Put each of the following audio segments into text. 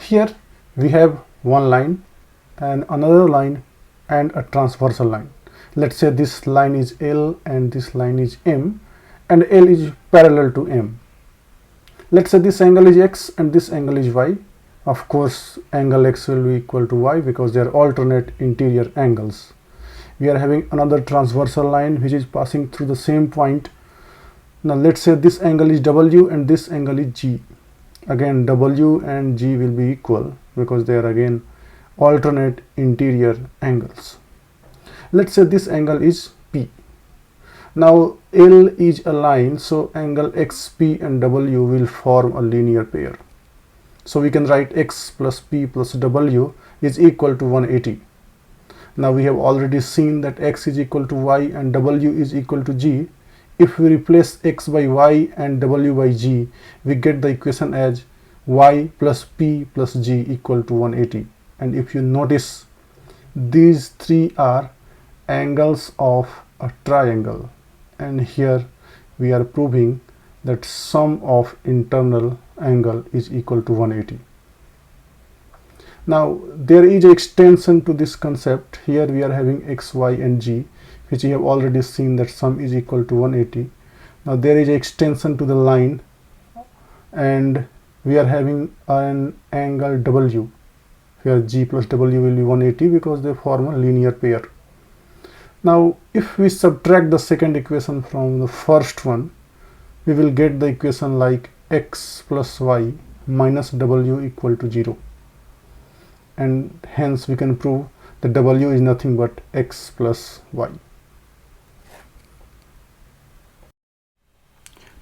Here we have one line and another line and a transversal line. Let's say this line is L and this line is M, and L is parallel to M. Let's say this angle is X and this angle is Y. Of course, angle X will be equal to Y because they are alternate interior angles. We are having another transversal line which is passing through the same point. Now let's say this angle is W and this angle is G. Again, W and G will be equal because they are again alternate interior angles. Let's say this angle is P. Now L is a line, so angle XP and W will form a linear pair. So we can write X plus P plus W is equal to 180. Now we have already seen that X is equal to Y and W is equal to G. If we replace X by Y and W by G, we get the equation as Y plus P plus G equal to 180. And if you notice, these three are angles of a triangle, and here we are proving that sum of internal angle is equal to 180. Now there is an extension to this concept. Here we are having X, Y and G, which we have already seen that sum is equal to 180. Now there is an extension to the line, and we are having an angle W, where G plus W will be 180 because they form a linear pair. Now if we subtract the second equation from the first one, we will get the equation like X plus Y minus W equal to 0, and hence we can prove that W is nothing but X plus Y.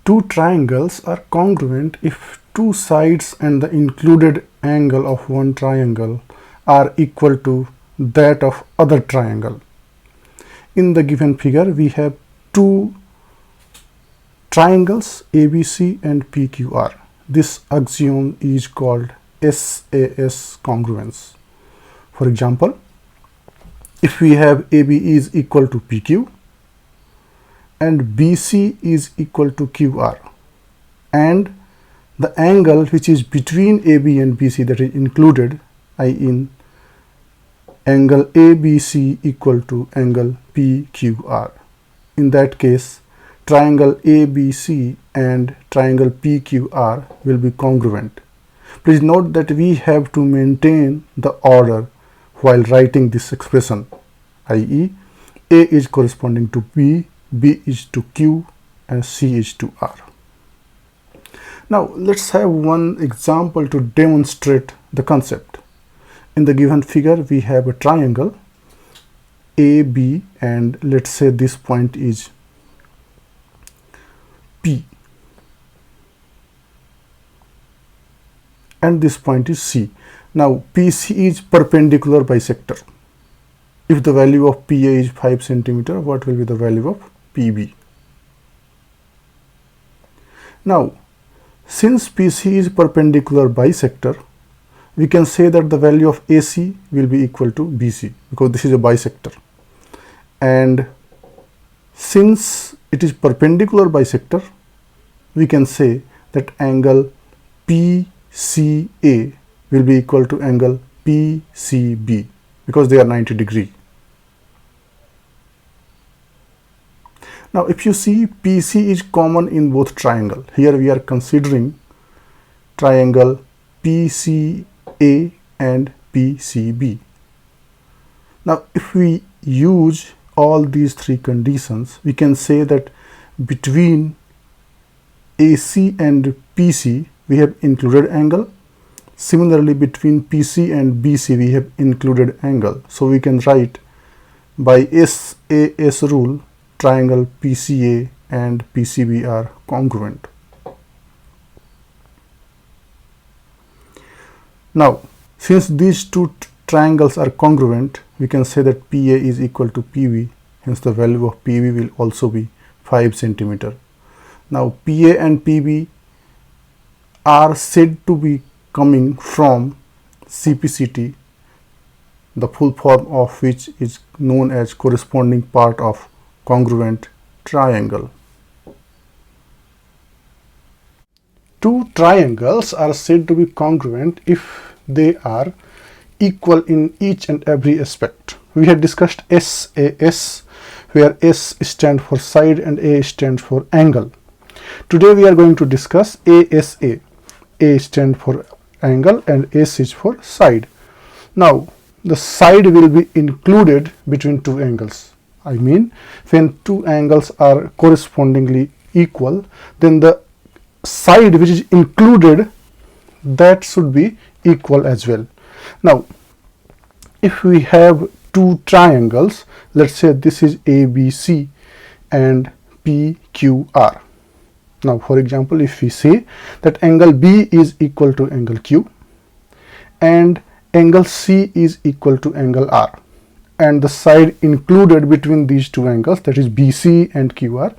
Two triangles are congruent if two sides and the included angle of one triangle are equal to that of other triangle. In the given figure, we have two triangles ABC and PQR. This axiom is called SAS congruence. For example, if we have AB is equal to PQ and BC is equal to QR, and the angle which is between AB and BC, that is included, in angle ABC equal to angle PQR. In that case, triangle ABC and triangle PQR will be congruent. Please note that we have to maintain the order while writing this expression, i.e. A is corresponding to B, B is to Q and C is to R. Now let's have one example to demonstrate the concept. In the given figure, we have a triangle AB, and let's say this point is P and this point is C. Now PC is perpendicular bisector. If the value of PA is 5 cm, what will be the value of PB? Now since PC is perpendicular bisector, we can say that the value of AC will be equal to BC because this is a bisector. And since it is perpendicular bisector, we can say that angle PCA will be equal to angle PCB because they are 90 degrees. Now if you see, PC is common in both triangle. Here we are considering triangle PCA and PCB. Now if we use all these three conditions, we can say that between AC and PC we have included angle. Similarly, between PC and BC we have included angle. So we can write by SAS rule, triangle PCA and PCB are congruent. Now since these two triangles are congruent, we can say that PA is equal to PB, hence the value of PB will also be 5 cm. Now PA and PB are said to be coming from CPCT, the full form of which is known as corresponding part of congruent triangle. Two triangles are said to be congruent if they are equal in each and every aspect. We had discussed SAS, where S stands for side and A stands for angle. Today we are going to discuss ASA. A stands for angle and S is for side. Now the side will be included between two angles. I mean, when two angles are correspondingly equal, then the side which is included, that should be equal as well. Now if we have two triangles, let's say this is ABC and PQR. Now for example, if we say that angle B is equal to angle Q and angle C is equal to angle R, and the side included between these two angles, that is BC and QR,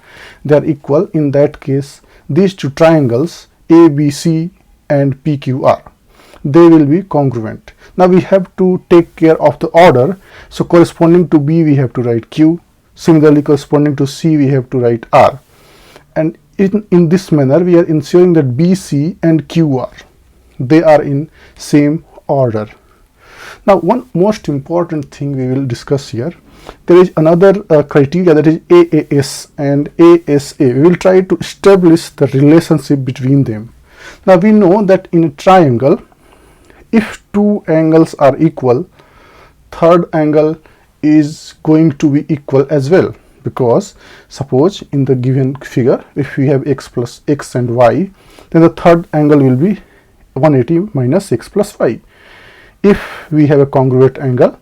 they are equal. In that case, these two triangles ABC and PQR, they will be congruent. Now we have to take care of the order. So corresponding to B we have to write Q, similarly corresponding to C we have to write R, and in this manner we are ensuring that BC and QR, they are in same order. Now one most important thing we will discuss here, there is another criteria, that is AAS and ASA. We will try to establish the relationship between them. Now we know that in a triangle, if two angles are equal, third angle is going to be equal as well, because suppose in the given figure, if we have x plus x and y, then the third angle will be 180 minus x plus y. If we have a congruent angle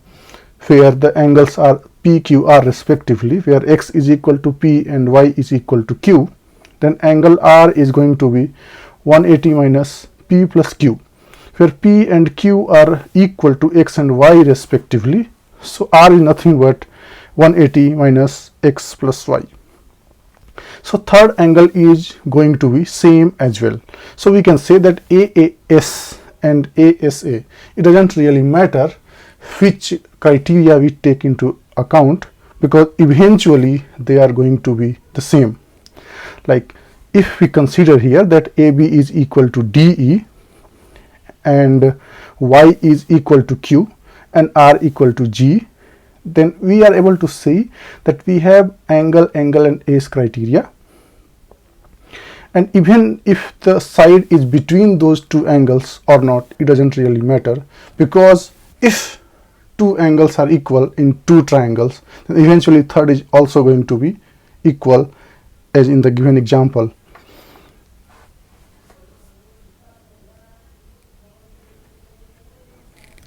where the angles are P, Q, R respectively, where x is equal to P and y is equal to Q, then angle R is going to be 180 minus P plus Q, where P and Q are equal to x and y respectively. So R is nothing but 180 minus x plus y. So third angle is going to be same as well. So we can say that AAS and ASA, it doesn't really matter which criteria we take into account, because eventually they are going to be the same. Like if we consider here that AB is equal to DE and Y is equal to Q and R equal to G, then we are able to see that we have angle, and ACE criteria. And even if the side is between those two angles or not, it doesn't really matter, because if two angles are equal in two triangles, then eventually third is also going to be equal, as in the given example.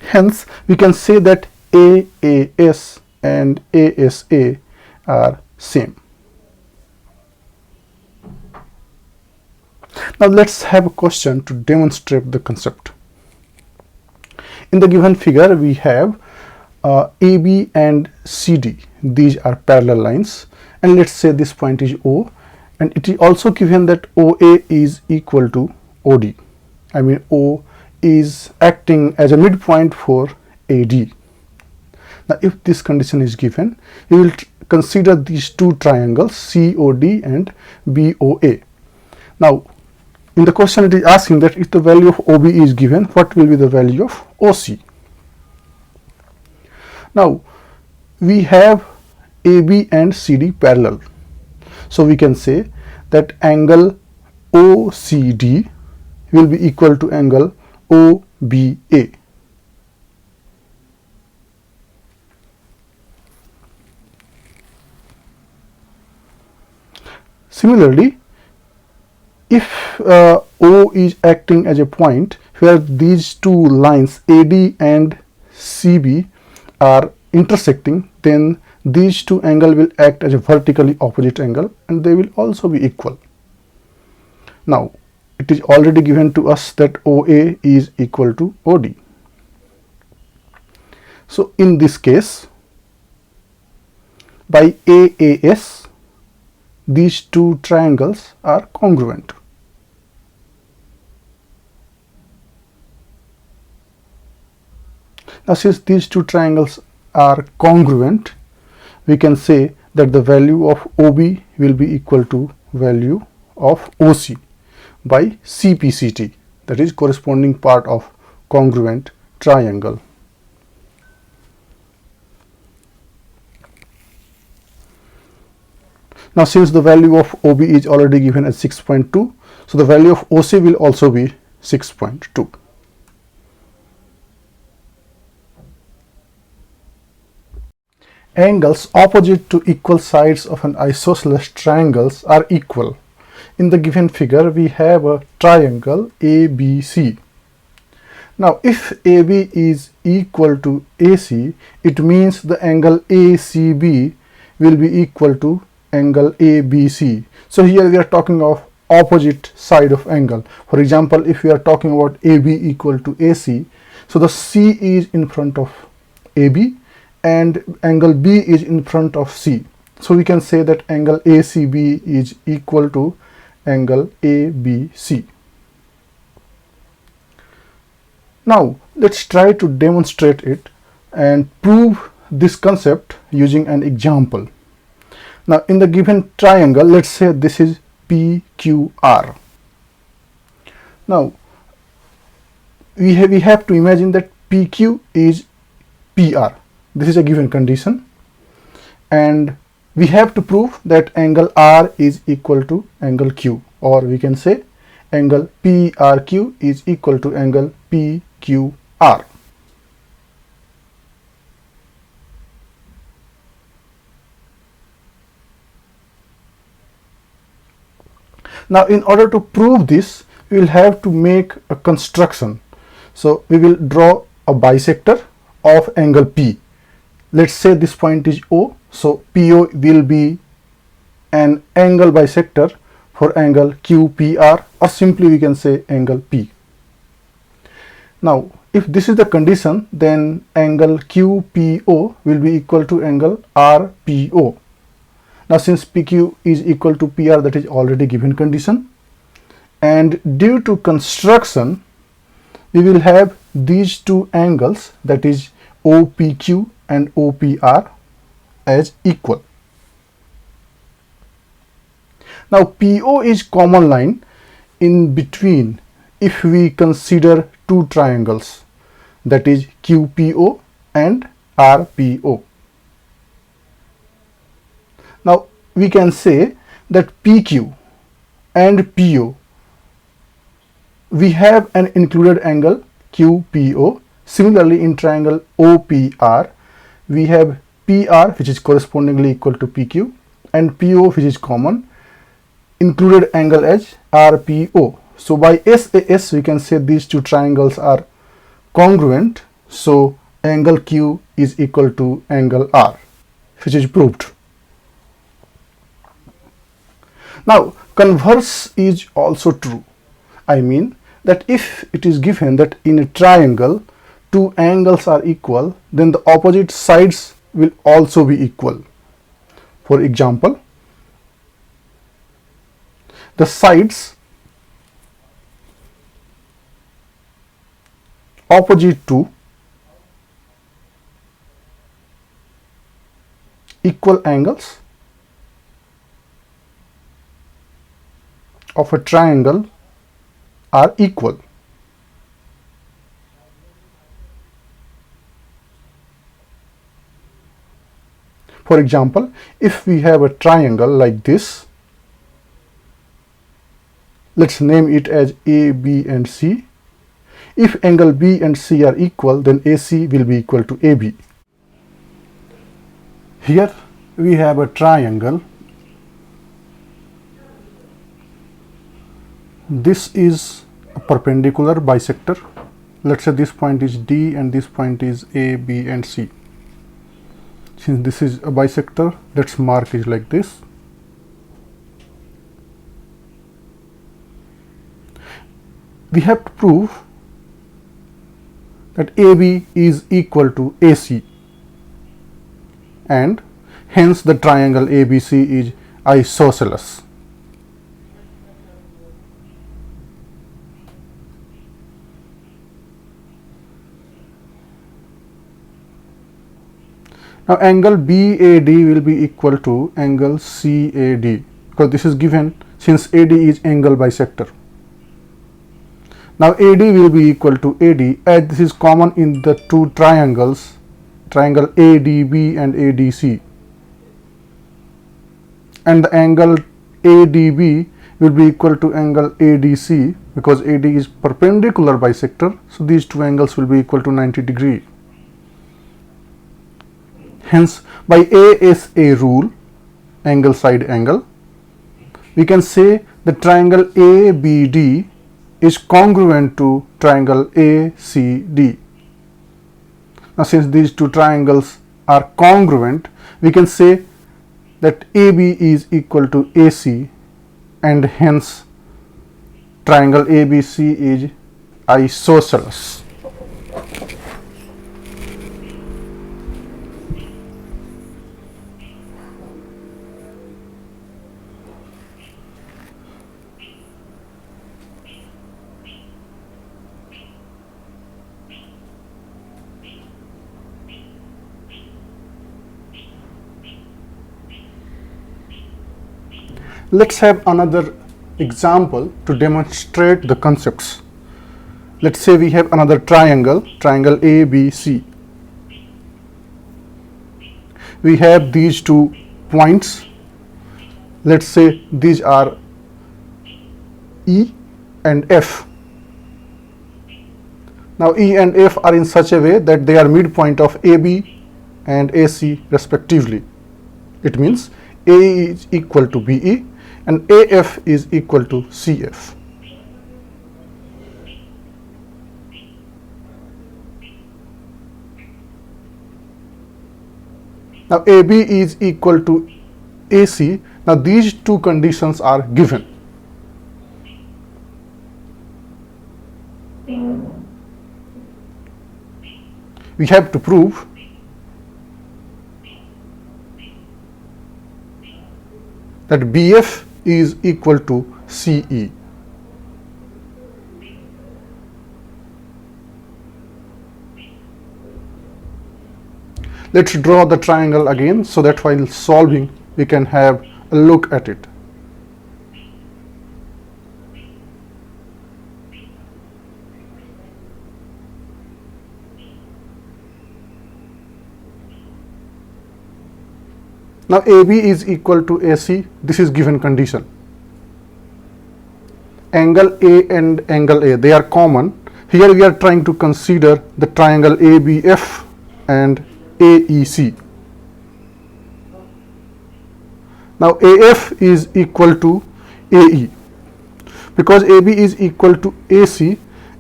Hence we can say that AAS and ASA are same. Now let's have a question to demonstrate the concept. In the given figure we have AB and CD. These are parallel lines, and let's say this point is O, and it is also given that OA is equal to OD. I mean O is acting as a midpoint for AD. Now if this condition is given, we will consider these two triangles COD and BOA. Now in the question it is asking that if the value of OB is given, what will be the value of OC? Now we have AB and CD parallel, so we can say that angle OCD will be equal to angle OBA. Similarly, if O is acting as a point where these two lines AD and CB are intersecting, then these two angles will act as a vertically opposite angle and they will also be equal. Now it is already given to us that OA is equal to OD. So in this case, by AAS, these two triangles are congruent. Now since these two triangles are congruent, we can say that the value of OB will be equal to value of OC by CPCT, that is corresponding part of congruent triangle. Now since the value of OB is already given as 6.2, so the value of OC will also be 6.2. Angles opposite to equal sides of an isosceles triangles are equal. In the given figure, we have a triangle ABC. Now, if AB is equal to AC, it means the angle ACB will be equal to angle ABC. So here we are talking of opposite side of angle. For example, if we are talking about AB equal to AC, so the C is in front of AB and angle B is in front of C. So we can say that angle ACB is equal to angle ABC. Now let's try to demonstrate it and prove this concept using an example. Now in the given triangle, let's say this is PQR. Now we have to imagine that PQ is PR. This is a given condition, and we have to prove that angle R is equal to angle Q, or we can say angle PRQ is equal to angle PQR. Now in order to prove this, we will have to make a construction. So we will draw a bisector of angle P. Let's say this point is O, so PO will be an angle bisector for angle QPR, or simply we can say angle P. Now if this is the condition, then angle QPO will be equal to angle RPO. Now since PQ is equal to PR, that is already given condition, and due to construction we will have these two angles, that is OPQ and OPR, as equal. Now PO is common line in between if we consider two triangles, that is QPO and RPO. Now we can say that PQ and PO, we have an included angle QPO. Similarly in triangle OPR, we have PR which is correspondingly equal to PQ, and PO which is common, included angle as RPO. So by SAS we can say these two triangles are congruent, so angle Q is equal to angle R, which is proved. Now converse is also true. I mean that if it is given that in a triangle two angles are equal, then the opposite sides will also be equal. For example, the sides opposite to equal angles of a triangle are equal. For example, if we have a triangle like this, let's name it as A, B and C. If angle B and C are equal, then AC will be equal to AB. Here we have a triangle. This is a perpendicular bisector. Let's say this point is D and this point is A, B and C. Since this is a bisector, let's mark it like this. We have to prove that AB is equal to AC, and hence the triangle ABC is isosceles. Now angle BAD will be equal to angle CAD, because this is given since AD is angle bisector. Now AD will be equal to AD, as this is common in the two triangles, triangle ADB and ADC, and the angle ADB will be equal to angle ADC because AD is perpendicular bisector, so these two angles will be equal to 90 degree. Hence, by ASA rule, angle side angle, we can say the triangle ABD is congruent to triangle ACD. Now, since these two triangles are congruent, we can say that AB is equal to AC, and hence triangle ABC is isosceles. Let's have another example to demonstrate the concepts. Let's say we have another triangle, triangle ABC. We have these two points. Let's say these are E and F. Now E and F are in such a way that they are midpoint of AB and AC respectively. It means AE is equal to BE and AF is equal to CF. Now AB is equal to AC. Now these two conditions are given. We have to prove that BF is equal to CE. Let's draw the triangle again so that while solving we can have a look at it. Now AB is equal to AC, this is given condition. Angle A and angle A, they are common. Here we are trying to consider the triangle ABF and AEC. Now AF is equal to AE. Because AB is equal to AC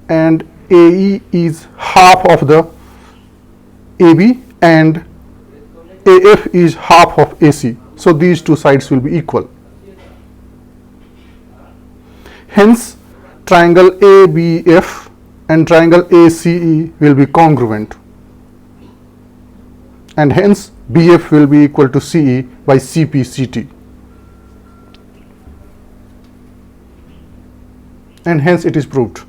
and AE is half of the AB and AF is half of AC, so these two sides will be equal. Hence, triangle ABF and triangle ACE will be congruent, and hence BF will be equal to CE by CPCT, and hence it is proved.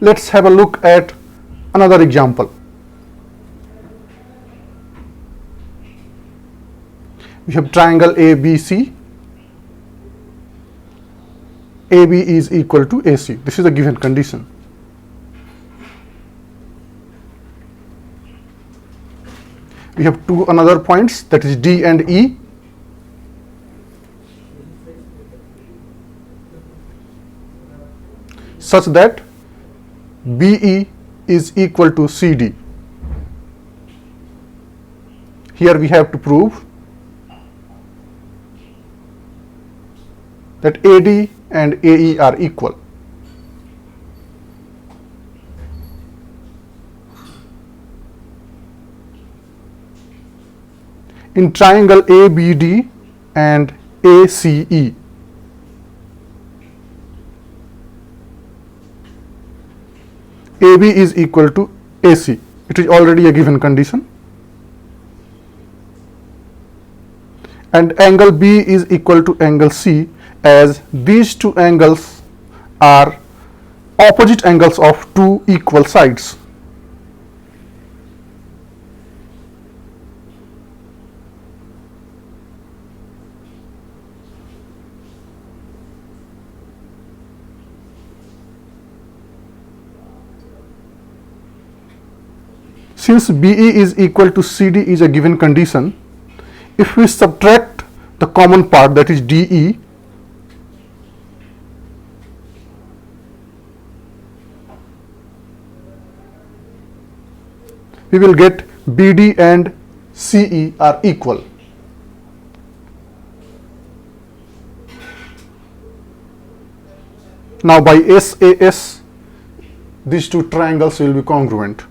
Let's have a look at another example. We have triangle ABC. AB is equal to AC. This is a given condition. We have two another points, that is D and E. Such that BE is equal to CD. Here we have to prove that AD and AE are equal. In triangle ABD and ACE, AB is equal to AC. It is already a given condition. And angle B is equal to angle C, as these two angles are opposite angles of two equal sides. Since BE is equal to CD is a given condition, if we subtract the common part, that is DE, we will get BD and CE are equal. Now by SAS, these two triangles will be congruent.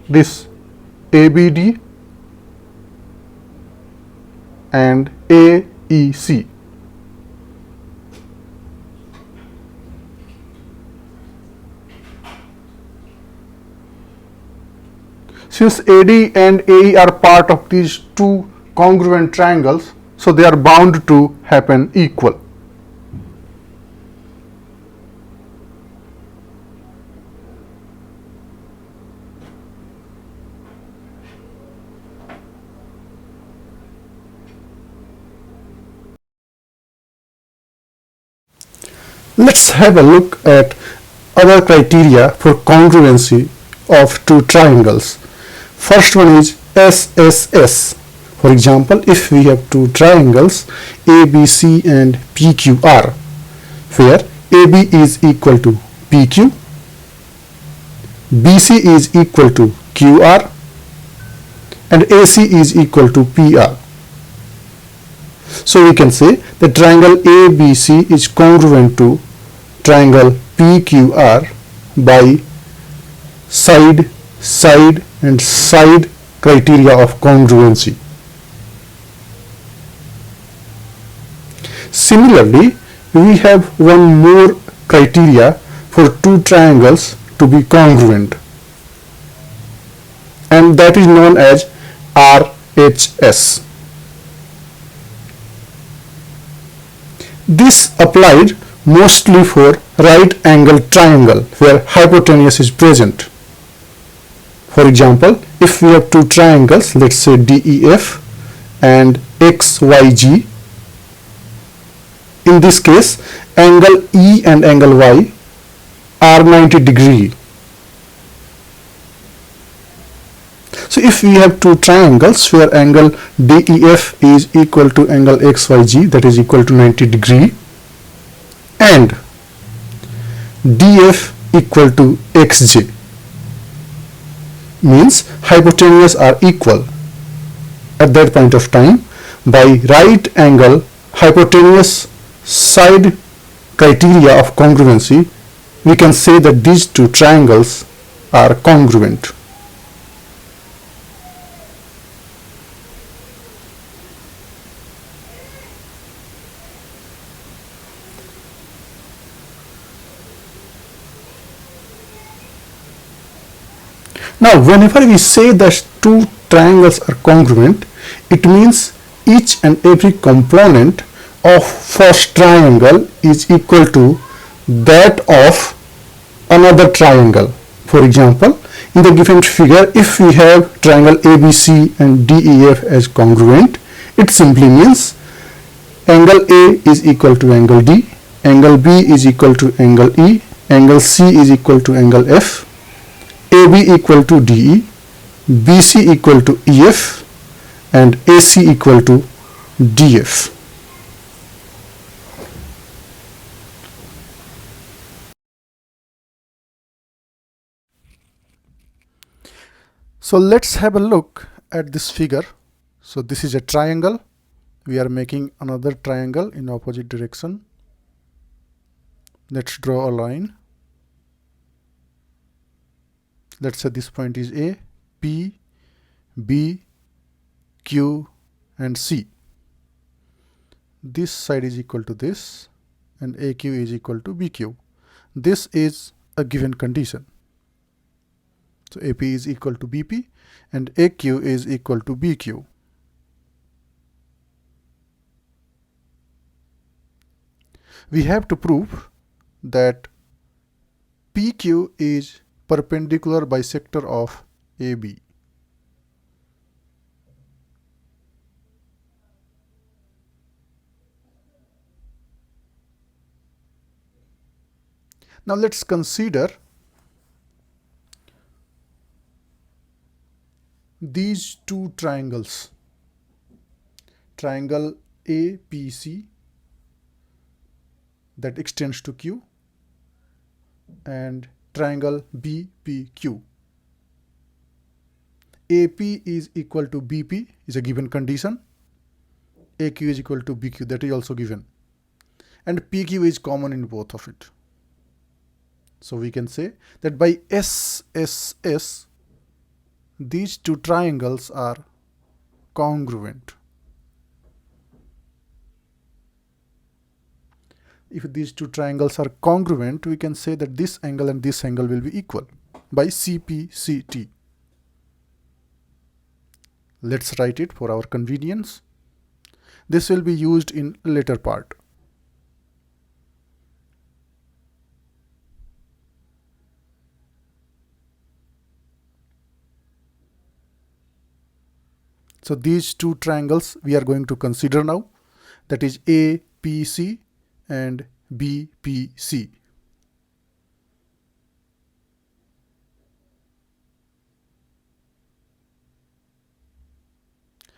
This ABD and AEC. Since AD and AE are part of these two congruent triangles, so they are bound to happen equal. Let's have a look at other criteria for congruency of two triangles. First one is SSS. For example, if we have two triangles ABC and PQR, where AB is equal to PQ, BC is equal to QR, and AC is equal to PR. So we can say the triangle ABC is congruent to triangle PQR by side, side and side criteria of congruency. Similarly, we have one more criteria for two triangles to be congruent, and that is known as RHS. This applied mostly for right angled triangle where hypotenuse is present. For example, if we have two triangles, let's say DEF and XYG, in this case angle E and angle Y are 90 degree. So if we have two triangles where angle DEF is equal to angle XYG, that is equal to 90 degree, and DF equal to XJ, means hypotenuse are equal. At that point of time, by right angle hypotenuse side criteria of congruency, we can say that these two triangles are congruent. Now, whenever we say that two triangles are congruent, it means each and every component of first triangle is equal to that of another triangle. For example, in the given figure, if we have triangle ABC and DEF as congruent, it simply means angle A is equal to angle D, angle B is equal to angle E, angle C is equal to angle F, AB equal to DE, BC equal to EF, and AC equal to DF. So let's have a look at this figure. So this is a triangle. We are making another triangle in opposite direction. Let's draw a line. Let's say this point is A, P, B, Q and C. This side is equal to this and AQ is equal to BQ. This is a given condition. So AP is equal to BP and AQ is equal to BQ. We have to prove that PQ is perpendicular bisector of AB. Now let's consider these two triangles, triangle APC that extends to Q and triangle BPQ. AP is equal to BP is a given condition. AQ is equal to BQ, that is also given. And PQ is common in both of it. So we can say that by SSS, these two triangles are congruent. If these two triangles are congruent, we can say that this angle and this angle will be equal by CPCT. Let's write it for our convenience. This will be used in later part. So these two triangles we are going to consider now, that is APC and BPC.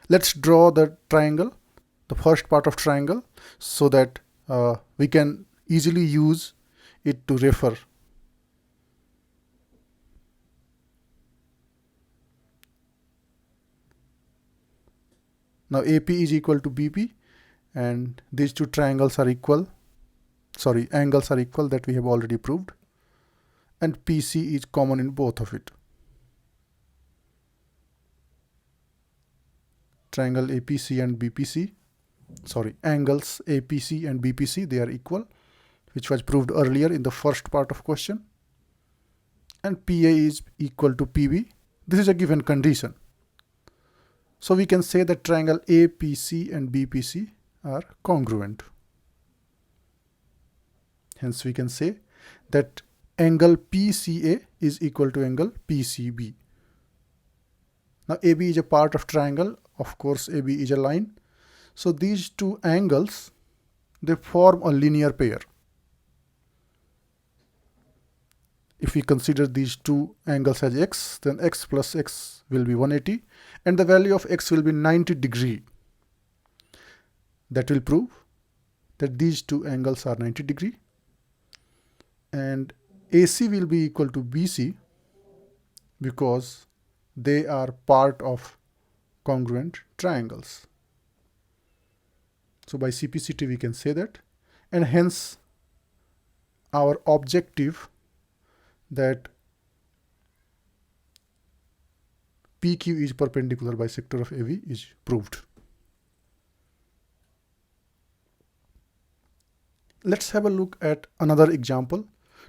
Let's draw the triangle, the first part of triangle, so that we can easily use it to refer. Now AP is equal to BP and these two triangles are equal, angles are equal, that we have already proved, and PC is common in both of it. Triangle APC and BPC, angles APC and BPC, they are equal, which was proved earlier in the first part of question. And PA is equal to PB. This is a given condition. So we can say that triangle APC and BPC are congruent. Hence we can say that angle PCA is equal to angle PCB. Now AB is a part of triangle. Of course, AB is a line. So these two angles, they form a linear pair. If we consider these two angles as x, then x plus x will be 180 and the value of x will be 90 degree. That will prove that these two angles are 90 degree and AC will be equal to BC because they are part of congruent triangles. So by CPCT we can say that, and hence our objective that PQ is perpendicular bisector of AV is proved. Let's have a look at another example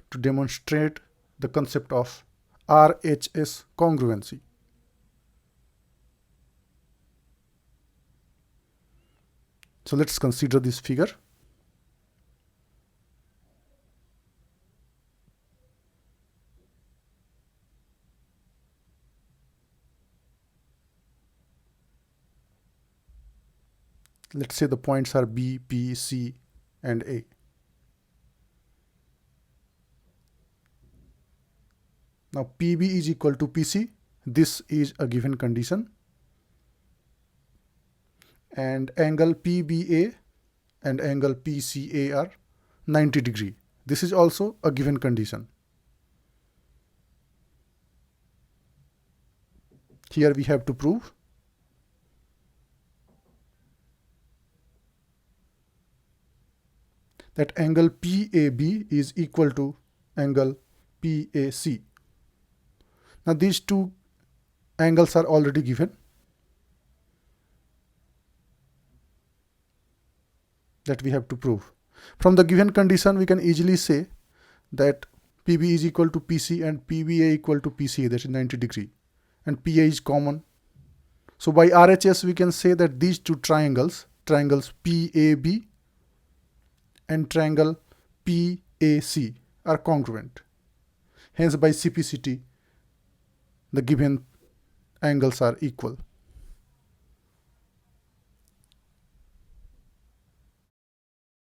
to demonstrate the concept of RHS congruency. So let's consider this figure. Let's say the points are B, P, C, and A. Now PB is equal to PC. This is a given condition. And angle PBA and angle PCA are 90 degree. This is also a given condition. Here we have to prove that angle PAB is equal to angle PAC. Now these two angles are already given. That we have to prove. From the given condition, we can easily say that PB is equal to PC and PBA equal to PCA, that is 90 degree, and PA is common. So by RHS, we can say that these two triangles, triangles PAB and triangle PAC are congruent. Hence by CPCT, the given angles are equal.